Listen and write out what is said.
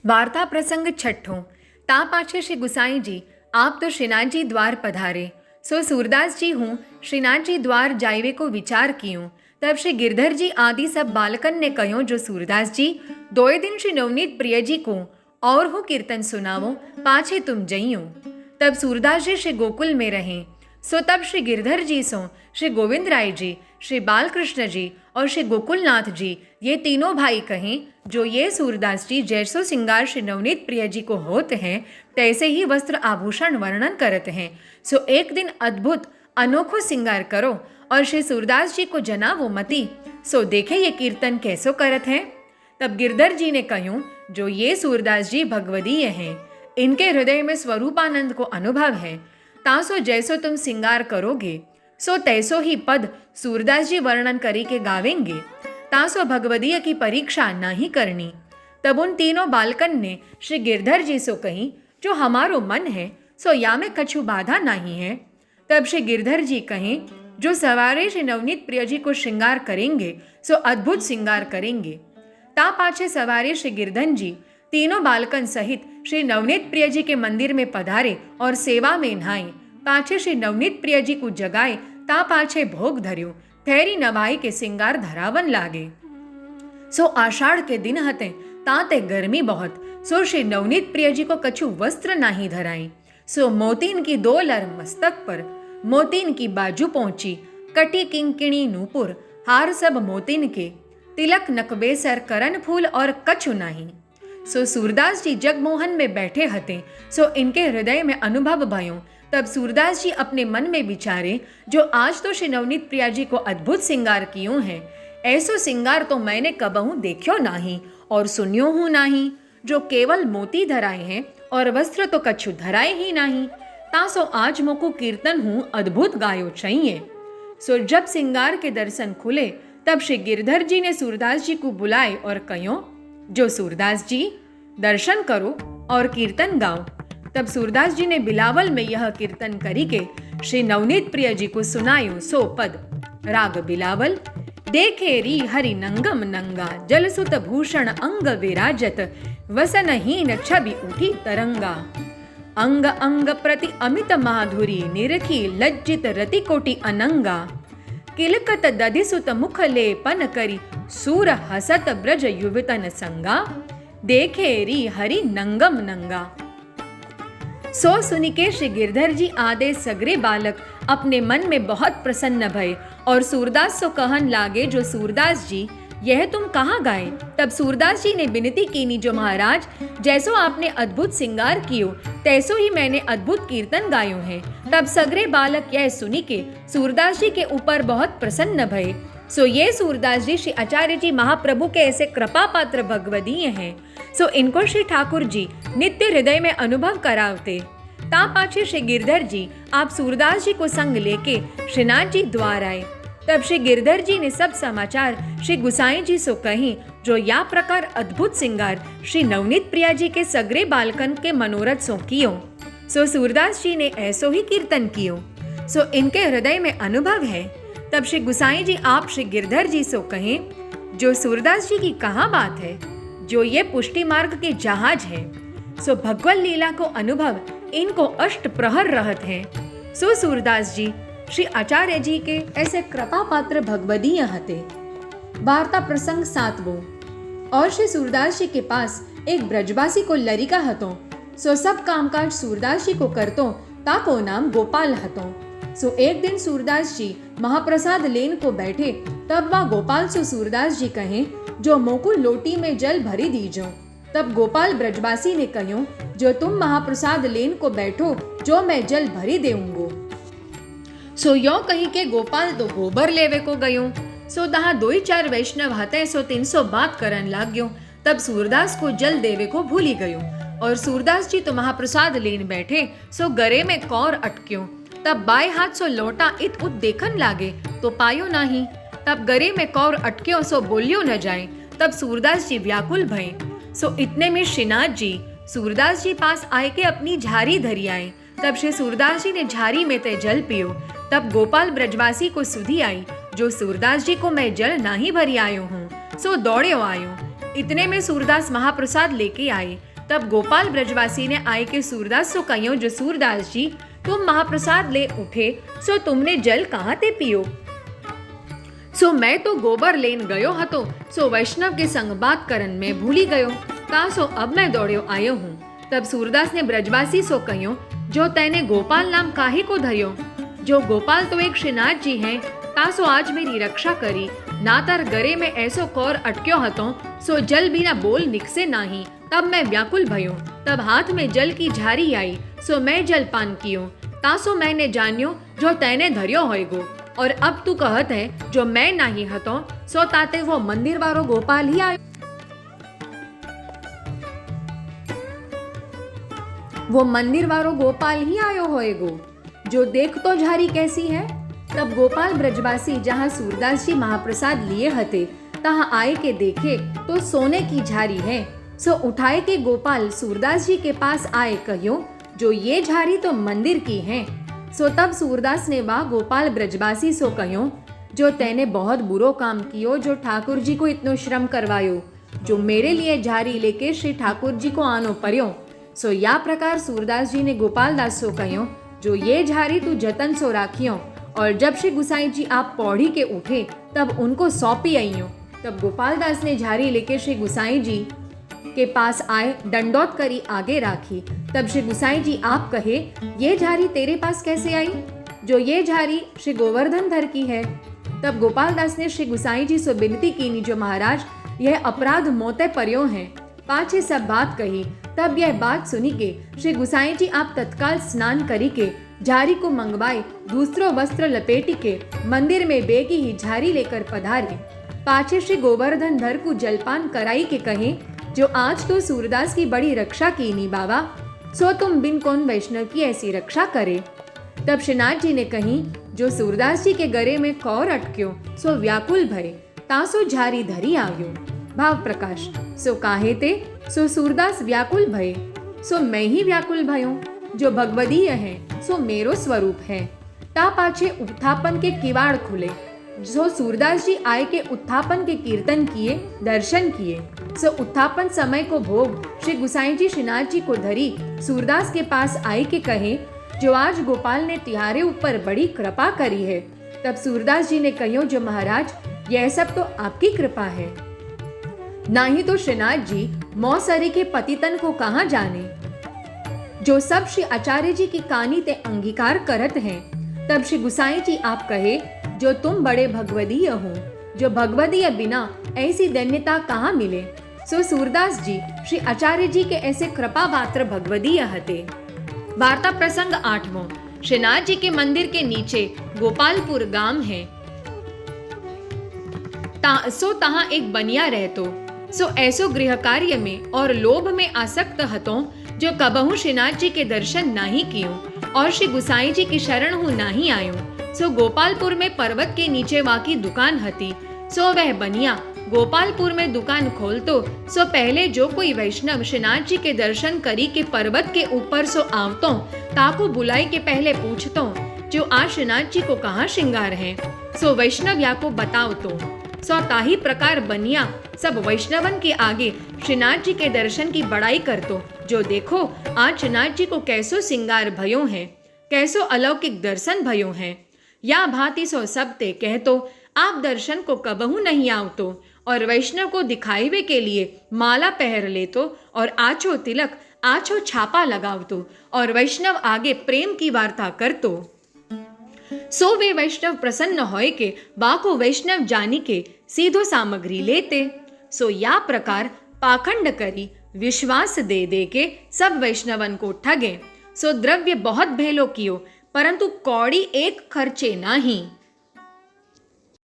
वार्ता प्रसंग छठो। ता पाछे श्री गुसाई जी आप तो श्रीनाथ जी द्वार पधारे। सो सूरदास जी हूँ श्रीनाथ जी द्वार जाइवे को विचार कियूं। तब श्री गिरधर जी आदि सब बालकन ने कहो जो सूरदास जी दोए दिन श्री नवनीत प्रिय जी को और हो कीर्तन सुनावो पाछे तुम जइयो। तब सूरदास जी श्री गोकुल में रहे। सो तब श्री गिरधर जी सो श्री गोविंद राय जी, श्री बालकृष्ण जी और श्री गोकुलनाथ जी ये तीनों भाई कहें जो ये सूरदास जी जैसो सिंगार श्री नवनीत प्रिय जी को होते हैं तैसे ही वस्त्र आभूषण वर्णन करते हैं। सो एक दिन अद्भुत अनोखो सिंगार करो और श्री सूरदास जी को जनावो मती। सो देखे ये कीर्तन कैसो करत हैं। तब गिरधर जी ने कहूँ जो ये सूरदास जी भगवदीय हैं, इनके हृदय में स्वरूपानंद को अनुभव है। तासो जैसो तुम सिंगार करोगे सो तैसो ही पद सूरदास जी वर्णन करी के गावेंगे। तासो भगवदीय की परीक्षा नहीं करनी। तब उन तीनों बालकन ने श्री गिरधर जी सो कही जो हमारो मन है सो या में कछु बाधा नहीं है। तब श्री गिरधर जी कहें जो सवारे श्री नवनीत प्रिय जी को श्रृंगार करेंगे सो अद्भुत श्रृंगार करेंगे। ता पाछे सवारे श्री गिरधन जी तीनों बालकन सहित श्री नवनीत प्रिय जी के मंदिर में पधारे और सेवा में नहाए। पाछे श्री नवनीत प्रिय जी को जगाए ता पाछे भोग धर्यो थेरी नवाई के सिंगार धरावन लागे। सो आषाढ़ के दिन हते ताते गर्मी बहुत। सो श्री नवनीत प्रिय जी को कछु वस्त्र नाही धराई। सो मोतीन की दो लर मस्तक पर, मोतीन की बाजू पहुंची, कटी किंकिणी नूपुर, हार सब मोतीन के, तिलक नकबेसर करन फूल और कछु नहीं। सो सूरदास जी जगमोहन में बैठे हते। सो इनके हृदय में अनुभव भयो। तब सूरदास जी अपने मन में विचारे जो आज तो श्री नवनीत प्रिया जी को अद्भुत सिंगार कियो हैं, ऐसो सिंगार तो मैंने कबहू देखियो नाही और सुनियो हूँ नाही। जो केवल मोती धराए हैं और वस्त्र तो कछु धराए ही नहीं। तासो आज मोको कीर्तन हूँ अद्भुत गायो चाहिए। सो जब सिंगार के दर्शन खुले तब श्री गिरधर जी ने सूरदास जी को बुलाए और कहो जो सूरदास जी दर्शन करो और कीर्तन गाओ। तब सूरदास जी ने बिलावल में यह कीर्तन करी के श्री नवनीत प्रिय जी को सुनायो सो पद। राग बिलावल। देखे री हरि नंगम नंगा, जलसुत भूषण अंग विराजत, वसनहीन छवि उठी तरंगा। अंग अंग प्रति अमित माधुरी, निरखी लज्जित रति कोटि अनंगा। किलकत दधिसुत मुख लेपन करी, सूर हसत ब्रज युवतन संगा। देखे री हरि नंगम नंगा। सो सुनी के श्री गिरधर जी आदे सगरे बालक अपने मन में बहुत प्रसन्न भये और सूरदास सो कहन लागे जो सूरदास जी यह तुम कहाँ गाए। तब सूरदास जी ने विनती कीनी जो महाराज जैसो आपने अद्भुत सिंगार कियो तैसो ही मैंने अद्भुत कीर्तन गायो है। तब सगरे बालक यह सुनी के सूरदास जी के ऊपर बहुत प्रसन्न भये। सो ये सूरदास जी श्री आचार्य जी महाप्रभु के ऐसे कृपा पात्र भगवदीय हैं। सो इनको श्री ठाकुर जी नित्य हृदय में अनुभव करावते। ता पाछे श्री गिरधर जी आप सूरदास जी को संग लेके श्रीनाथ जी द्वार आए। तब श्री गिरधर जी ने सब समाचार श्री गुसाई जी सो कही जो या प्रकार अद्भुत सिंगार श्री नवनीत प्रिया जी के सगरे बालकन के मनोरथ सो कियो। सो सूरदास जी ने ऐसो ही कीर्तन कियो। सो इनके हृदय में अनुभव है। तब श्री गुसाई जी आप श्री गिरधर जी सो कहें जो सूरदास जी की कहाँ बात है, जो ये पुष्टि मार्ग के जहाज है। सो भगवत लीला को अनुभव इनको अष्ट प्रहर रहत है। सो सूरदास जी श्री आचार्य जी के ऐसे कृपा पात्र भगवदीय हते। वार्ता प्रसंग 7वां। और श्री सूरदास जी के पास एक ब्रजवासी को लरिका हतो। सो सब कामकाज सूरदास जी को करतो ताको नाम गोपाल हतो। सो एक दिन सूरदास जी महाप्रसाद लेन को बैठे तब वह गोपाल सो सूरदास जी कहें जो मोकू लोटी में जल भरी दीजो। तब गोपाल ब्रजवासी ने कहो जो तुम महाप्रसाद लेन को बैठो जो मैं जल भरी देऊंगो। सो यो कही के गोपाल तो गोबर लेवे को गयो। सो तहा 2-4 वैष्णव हते। सो 300 बात करन लाग्यो। तब सूरदास को जल देवे को भूली गयो और सूरदास जी तो महाप्रसाद लेन बैठे। सो गरे में कौर अटक्यो। तब बाएं हाथ सो लोटा इत उत देखन लागे तो पायो नहीं। तब गरे में कौर अटक्यो सो बोलियो न जाए। तब सूरदास जी व्याकुल भये। सो इतने में श्रीनाथ जी सूरदास जी पास आए के अपनी झारी धरी आए। तब श्री सूरदास जी ने झारी में ते जल पियो। तब गोपाल ब्रजवासी को सुधी आई जो सूरदास जी को मैं जल नाही भरी आयो हूँ। सो दौड़े आयो। इतने में सूरदास महाप्रसाद लेके आए। तब गोपाल ब्रजवासी ने आए के सूरदास सो कहियो, जो सूरदास जी तुम महाप्रसाद ले उठे, सो तुमने जल कहाँ ते पियो? सो मैं तो गोबर लेन गयो हतो, सो वैष्णव के संग बात करन में भूली गयो, ता सो अब मैं दौड़्यो आयो हूँ। तब सूरदास ने ब्रजवासी सो कहियो, जो तैने गोपाल नाम काहे को धर्यो? जो गोपाल तो एक श्रीनाथ जी हैं, तासो आज मेरी रक्षा करी, नातर गरे में ऐसो कौर अटक्यो हतो, सो जल बिना बोल निकसे नाही। तब मैं व्याकुल भयो, तब हाथ में जल की झारी आई, सो मैं जल पान कियो, तासो मैंने जान्यो जो तैने धर्यो होएगो। और अब तू कहत है जो मैं नहीं हतो, सो ताते वो मंदिर वारो गोपाल ही आयो, वो मंदिर वारो गोपाल ही आयो होएगो, जो देख तो झारी कैसी है। तब गोपाल ब्रजवासी जहाँ सूरदास जी महाप्रसाद लिए हते, तहाँ आए के देखे तो सोने की झारी है। सो उठाए के गोपाल सूरदास जी के पास आए, कहियो, जो ये झारी तो मंदिर की है। सो तब सूरदास ने वाह गोपाल ब्रजवासी सो कहियो, जो तैने बहुत बुरो काम कियो, जो ठाकुर जी को इतनो श्रम करवायो, जो मेरे लिए झारी लेके श्री ठाकुर जी को आनो पर्यो। सो या प्रकार सूरदास जी ने गोपाल दास सो कहियो, जो ये झारी तू जतन सो राखियो, और जब श्री गुसाई जी आप पौड़ी के उठे तब उनको सौंपी आइयो। तब गोपाल दास ने झारी लेके श्री गुसाई जी के पास आए, दंडौत करी आगे राखी। तब श्री गुसाई जी आप कहे, ये झारी तेरे पास कैसे आई? जो ये झारी श्री गोवर्धन धर की है। तब गोपाल दास ने श्री गुसाई जी से विनती कीनी, जो महाराज यह अपराध मोते पर्यो हैं। पाछे सब बात कही। तब यह बात सुनी के श्री गुसाई जी आप तत्काल स्नान करी के झारी को मंगवाए, दूसरो वस्त्र लपेटी के मंदिर में बेगी ही झारी लेकर पधारे। पाछे श्री गोवर्धन धर को जलपान कराई के कहे, जो आज तो सूरदास की बड़ी रक्षा कीनी बाबा, सो तुम बिन कौन वैष्णव की ऐसी रक्षा करे। तब श्रीनाथ जी ने कही, जो सूरदास जी के गरे में कौर अटक्यो, सो व्याकुल भय, तासो झारी धरी आयो। भाव प्रकाश, सो काहे ते, सो सूरदास व्याकुल भय, सो मैं ही व्याकुल भयो, जो भगवदीय है, सो मेरो स्वरूप है। ता पाछे उत्थापन के किवाड़ खुले, सो सूरदास जी आए के उत्थापन के कीर्तन किए, दर्शन किए। सो उत्थापन समय को भोग श्री गुसाई जी श्रीनाथ जी को धरी सूरदास के पास आई के कहे, जो आज गोपाल ने तिहारे ऊपर बड़ी कृपा करी है। तब सूरदास जी ने कहियो, जो महाराज यह सब तो आपकी कृपा है, नाही तो श्रीनाथ जी मौसरी के पतितन को कहाँ जाने, जो सब श्री आचार्य जी की कानी ते अंगीकार करत हैं। तब श्री गुसाई जी आप कहे, जो तुम बड़े भगवदीय हो, जो भगवदीय बिना ऐसी दैन्यता कहाँ मिले। सो सूरदास जी श्री आचार्य जी के ऐसे कृपा पात्र भगवदीय हते। वार्ता प्रसंग 8वां। श्रीनाथ जी के मंदिर के नीचे गोपालपुर गांव है। तहाँ एक बनिया रहतो, सो ऐसो गृह कार्य में और लोभ में आसक्त हतो, जो कबहू श्रीनाथ जी के दर्शन नहीं कियो और श्री गुसाई जी की शरण हूँ नहीं आयो। सो गोपालपुर में पर्वत के नीचे वाकी दुकान हती। सो वह बनिया गोपालपुर में दुकान खोलतो, सो पहले जो कोई वैष्णव श्रीनाथ जी के दर्शन करी के पर्वत के ऊपर सो आवतो, ताको बुलाई के पहले पूछतो, जो आज श्रीनाथ जी को कहाँ श्रृंगार है। सो वैष्णव या को बतावतो। सो ताही प्रकार बनिया सब वैष्णवन के आगे श्रीनाथ जी के दर्शन की बड़ाई करतो, जो देखो आज श्रीनाथ जी को कैसो श्रृंगार भयो है, कैसो अलौकिक दर्शन भयो है। या भांति सो सब ते कहतो, आप दर्शन को कबहू नहीं आवतो, और वैष्णव को दिखावे के लिए माला पहर लेतो और आछो तिलक आछो छापा लगावतो, और वैष्णव आगे प्रेम की वार्ता करतो। सो वे वैष्णव प्रसन्न होए के बाको वैष्णव जानी के सीधो सामग्री लेते। सो या प्रकार पाखंड करी विश्वास दे दे के सब वैष्णवन को ठगे। सो द्रव्य बहुत भेलो कियो, परंतु कौड़ी एक खर्चे नाही।